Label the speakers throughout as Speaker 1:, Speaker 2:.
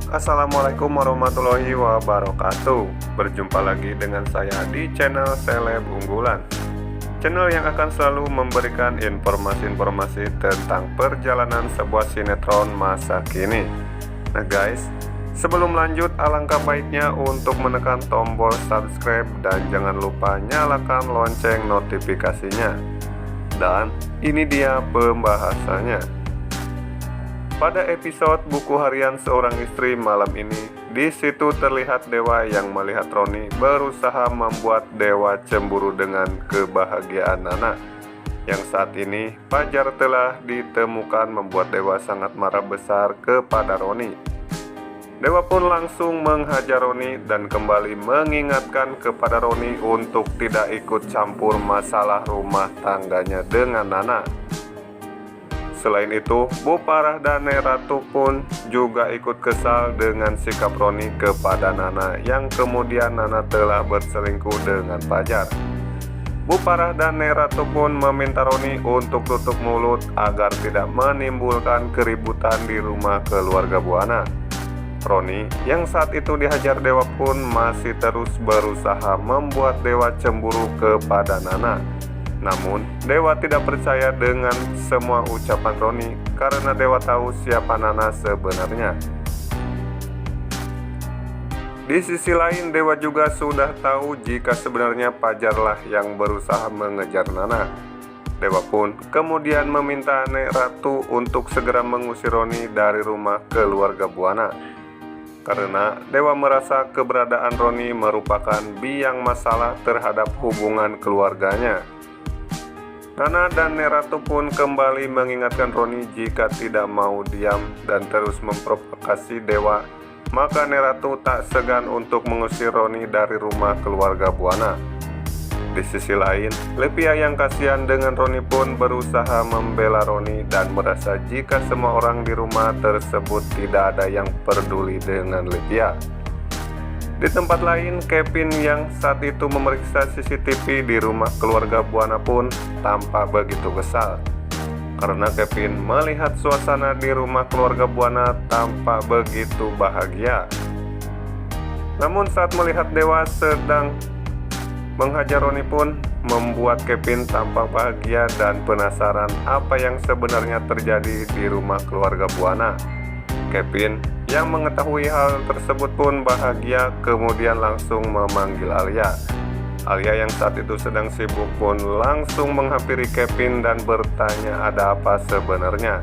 Speaker 1: Assalamualaikum warahmatullahi wabarakatuh. Berjumpa lagi dengan saya di channel Seleb Unggulan, channel yang akan selalu memberikan informasi-informasi tentang perjalanan sebuah sinetron masa kini. Nah guys, sebelum lanjut alangkah baiknya untuk menekan tombol subscribe dan jangan lupa nyalakan lonceng notifikasinya. Dan ini dia pembahasannya. Pada episode buku harian seorang istri malam ini, di situ terlihat Dewa yang melihat Roni berusaha membuat Dewa cemburu dengan kebahagiaan Nana. Yang saat ini Fajar telah ditemukan membuat Dewa sangat marah besar kepada Roni. Dewa pun langsung menghajar Roni dan kembali mengingatkan kepada Roni untuk tidak ikut campur masalah rumah tangganya dengan Nana. Selain itu, Bu Parah dan Nyai Ratu pun juga ikut kesal dengan sikap Roni kepada Nana yang kemudian Nana telah berselingkuh dengan Fajar. Bu Parah dan Nyai Ratu pun meminta Roni untuk tutup mulut agar tidak menimbulkan keributan di rumah keluarga Buana. Roni yang saat itu dihajar Dewa pun masih terus berusaha membuat Dewa cemburu kepada Nana. Namun, Dewa tidak percaya dengan semua ucapan Roni karena Dewa tahu siapa Nana sebenarnya. Di sisi lain, Dewa juga sudah tahu jika sebenarnya Fajarlah yang berusaha mengejar Nana. Dewa pun kemudian meminta Nyai Ratu untuk segera mengusir Roni dari rumah keluarga Buana. Karena Dewa merasa keberadaan Roni merupakan biang masalah terhadap hubungan keluarganya. Nana dan Nyai Ratu pun kembali mengingatkan Roni jika tidak mau diam dan terus memprovokasi Dewa, maka Nyai Ratu tak segan untuk mengusir Roni dari rumah keluarga Buana. Di sisi lain, Lepia yang kasihan dengan Roni pun berusaha membela Roni dan merasa jika semua orang di rumah tersebut tidak ada yang peduli dengan Lepia. Di tempat lain, Kevin yang saat itu memeriksa CCTV di rumah keluarga Buana pun tampak begitu kesal. Karena Kevin melihat suasana di rumah keluarga Buana tampak begitu bahagia. Namun saat melihat Dewa sedang menghajar Roni pun membuat Kevin tampak bahagia dan penasaran apa yang sebenarnya terjadi di rumah keluarga Buana. Kevin yang mengetahui hal tersebut pun bahagia, kemudian langsung memanggil Alia. Alia yang saat itu sedang sibuk pun langsung menghampiri Kevin dan bertanya ada apa sebenarnya.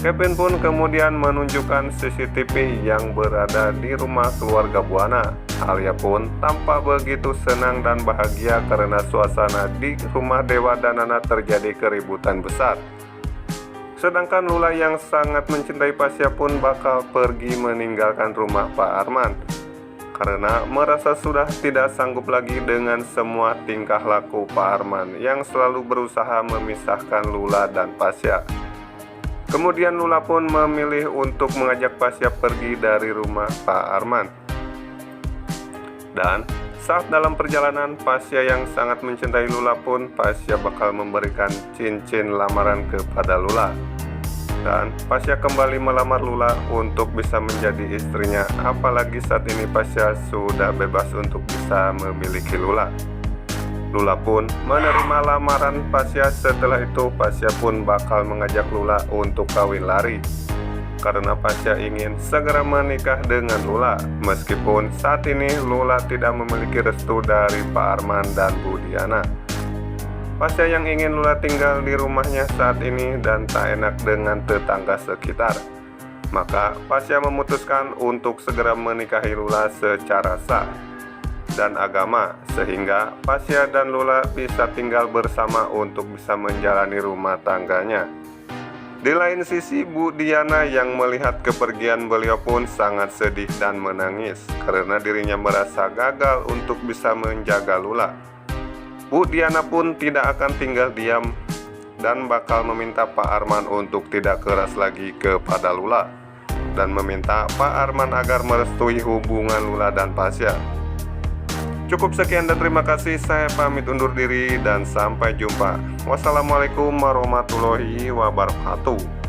Speaker 1: Kevin pun kemudian menunjukkan CCTV yang berada di rumah keluarga Buana. Alia pun tampak begitu senang dan bahagia karena suasana di rumah Dewa dan Nana terjadi keributan besar. Sedangkan Lula yang sangat mencintai Pasya pun bakal pergi meninggalkan rumah Pak Arman karena merasa sudah tidak sanggup lagi dengan semua tingkah laku Pak Arman yang selalu berusaha memisahkan Lula dan Pasya. Kemudian Lula pun memilih untuk mengajak Pasya pergi dari rumah Pak Arman. Dan saat dalam perjalanan, Pasya yang sangat mencintai Lula pun Pasya bakal memberikan cincin lamaran kepada Lula. Dan Pasya kembali melamar Lula untuk bisa menjadi istrinya. Apalagi saat ini Pasya sudah bebas untuk bisa memiliki Lula. Lula pun menerima lamaran Pasya. Setelah itu Pasya pun bakal mengajak Lula untuk kawin lari karena Pasya ingin segera menikah dengan Lula. Meskipun saat ini Lula tidak memiliki restu dari Pak Arman dan Bu Diana. Pasya yang ingin Lula tinggal di rumahnya saat ini dan tak enak dengan tetangga sekitar. Maka Pasya memutuskan untuk segera menikahi Lula secara sah dan agama, sehingga Pasya dan Lula bisa tinggal bersama untuk bisa menjalani rumah tangganya. Di lain sisi, Bu Diana yang melihat kepergian beliau pun sangat sedih dan menangis karena dirinya merasa gagal untuk bisa menjaga Lula. Bu Diana pun tidak akan tinggal diam dan bakal meminta Pak Arman untuk tidak keras lagi kepada Lula dan meminta Pak Arman agar merestui hubungan Lula dan Pasya. Cukup sekian dan terima kasih, saya pamit undur diri dan sampai jumpa. Wassalamualaikum warahmatullahi wabarakatuh.